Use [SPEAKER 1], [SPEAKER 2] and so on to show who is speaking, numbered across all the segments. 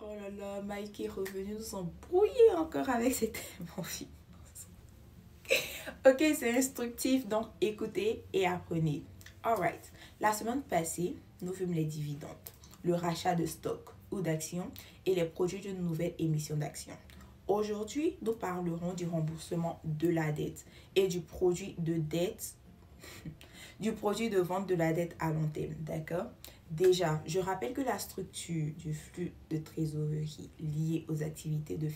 [SPEAKER 1] Oh là là, Mike est revenu nous embrouiller encore avec ses thèmes en finance. Ok, c'est instructif, donc écoutez et apprenez. Alright, la semaine passée, nous vîmes les dividendes, le rachat de stocks ou d'actions et les produits d'une nouvelle émission d'actions. Aujourd'hui, nous parlerons du remboursement de la dette et du produit de dette, du produit de vente de la dette à long terme, d'accord? Déjà, je rappelle que la structure du flux de trésorerie lié aux activités de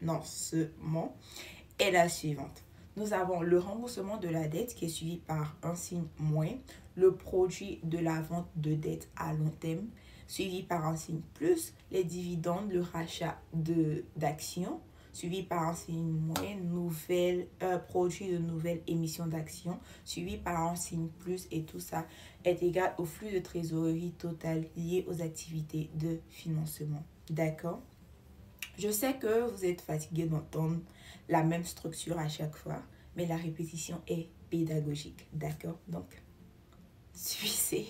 [SPEAKER 1] financement est la suivante. Nous avons le remboursement de la dette qui est suivi par un signe moins, le produit de la vente de dette à long terme suivi par un signe plus, les dividendes, le rachat d'actions suivi par un signe moins, produit de nouvelle émission d'actions suivi par un signe plus et tout ça est égal au flux de trésorerie total lié aux activités de financement. D'accord? Je sais que vous êtes fatigué d'entendre la même structure à chaque fois, mais la répétition est pédagogique. D'accord? Donc, suivez.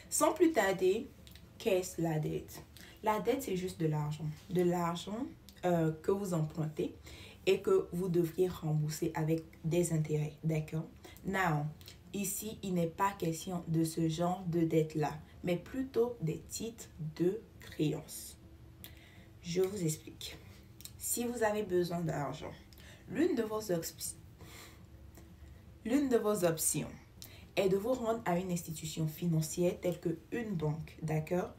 [SPEAKER 1] Sans plus tarder, qu'est-ce la dette? La dette, c'est juste de l'argent. De l'argent que vous empruntez et que vous devriez rembourser avec des intérêts. D'accord? Now, ici, il n'est pas question de ce genre de dette-là, mais plutôt des titres de créance. Je vous explique. Si vous avez besoin d'argent, l'une de vos options est de vous rendre à une institution financière telle qu'une banque, d'accord?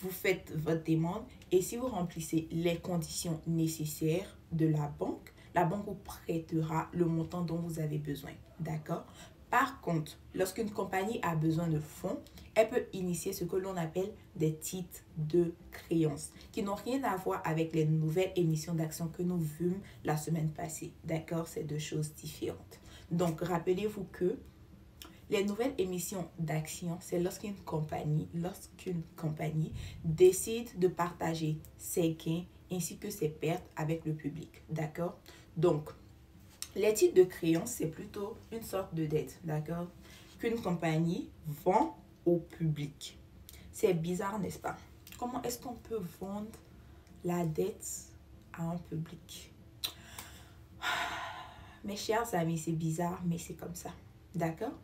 [SPEAKER 1] Vous faites votre demande et si vous remplissez les conditions nécessaires de la banque vous prêtera le montant dont vous avez besoin, d'accord? Par contre, lorsqu'une compagnie a besoin de fonds, elle peut initier ce que l'on appelle des titres de créance qui n'ont rien à voir avec les nouvelles émissions d'actions que nous vîmes la semaine passée. D'accord? C'est deux choses différentes. Donc, rappelez-vous que les nouvelles émissions d'actions, c'est lorsqu'une compagnie décide de partager ses gains ainsi que ses pertes avec le public. D'accord? Donc, les titres de créance, c'est plutôt une sorte de dette, d'accord? Qu'une compagnie vend au public. C'est bizarre, n'est-ce pas? Comment est-ce qu'on peut vendre la dette à un public? Mes chers amis, c'est bizarre, mais c'est comme ça. D'accord?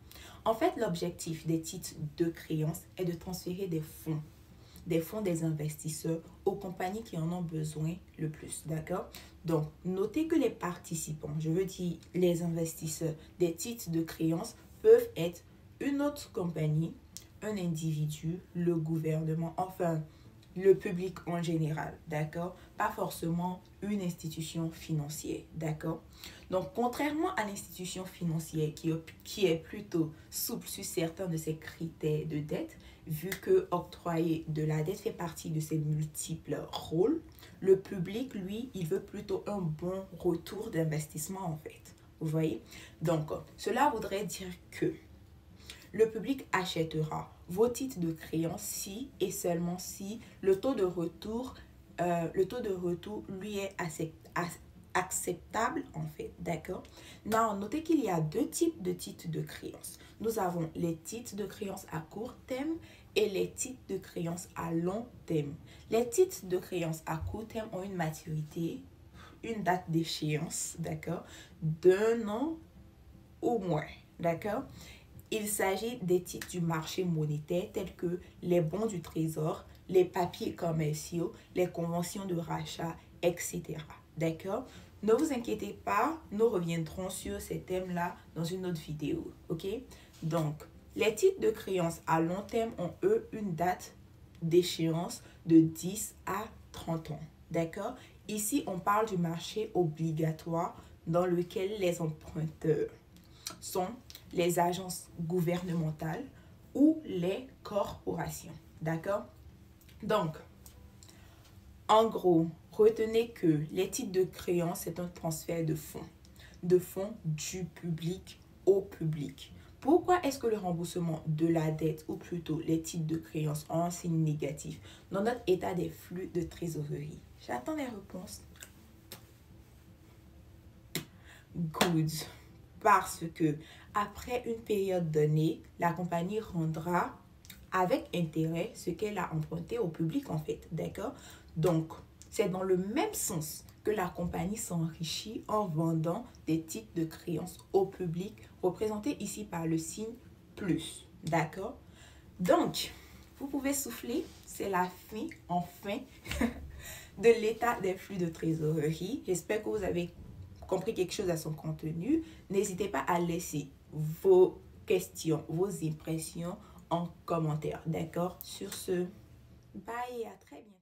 [SPEAKER 1] En fait, l'objectif des titres de créance est de transférer des fonds des investisseurs aux compagnies qui en ont besoin le plus. D'accord? Donc, notez que les participants, je veux dire les investisseurs des titres de créance peuvent être une autre compagnie, un individu, le gouvernement, enfin, le public en général, d'accord? Pas forcément une institution financière, d'accord? Donc, contrairement à l'institution financière qui est plutôt souple sur certains de ses critères de dette, vu que octroyer de la dette fait partie de ses multiples rôles, le public, lui, il veut plutôt un bon retour d'investissement, en fait. Vous voyez? Donc, cela voudrait dire que le public achètera vos titres de créance si et seulement si le taux de retour lui est acceptable en fait, d'accord? Now, notez qu'il y a deux types de titres de créance. Nous avons les titres de créance à court terme et les titres de créance à long terme. Les titres de créance à court terme ont une maturité, une date d'échéance, d'accord, d'1 an ou moins, d'accord? Il s'agit des titres du marché monétaire tels que les bons du trésor, les papiers commerciaux, les conventions de rachat, etc. D'accord? Ne vous inquiétez pas, nous reviendrons sur ces thèmes-là dans une autre vidéo. Ok? Donc, les titres de créance à long terme ont, eux, une date d'échéance de 10 à 30 ans. D'accord? Ici, on parle du marché obligatoire dans lequel les emprunteurs sont les agences gouvernementales ou les corporations. D'accord? Donc, en gros, retenez que les titres de créance, c'est un transfert de fonds du public au public. Pourquoi est-ce que le remboursement de la dette, ou plutôt les titres de créance, ont un signe négatif dans notre état des flux de trésorerie? J'attends les réponses. Good. Parce que après une période donnée, la compagnie rendra avec intérêt ce qu'elle a emprunté au public en fait, d'accord? Donc, c'est dans le même sens que la compagnie s'enrichit en vendant des titres de créance au public, représentés ici par le signe plus, d'accord? Donc, vous pouvez souffler, c'est la fin, enfin, de l'état des flux de trésorerie. J'espère que vous avez compris quelque chose à son contenu. N'hésitez pas à laisser vos questions, vos impressions en commentaire, d'accord? Sur ce, bye et à très bientôt.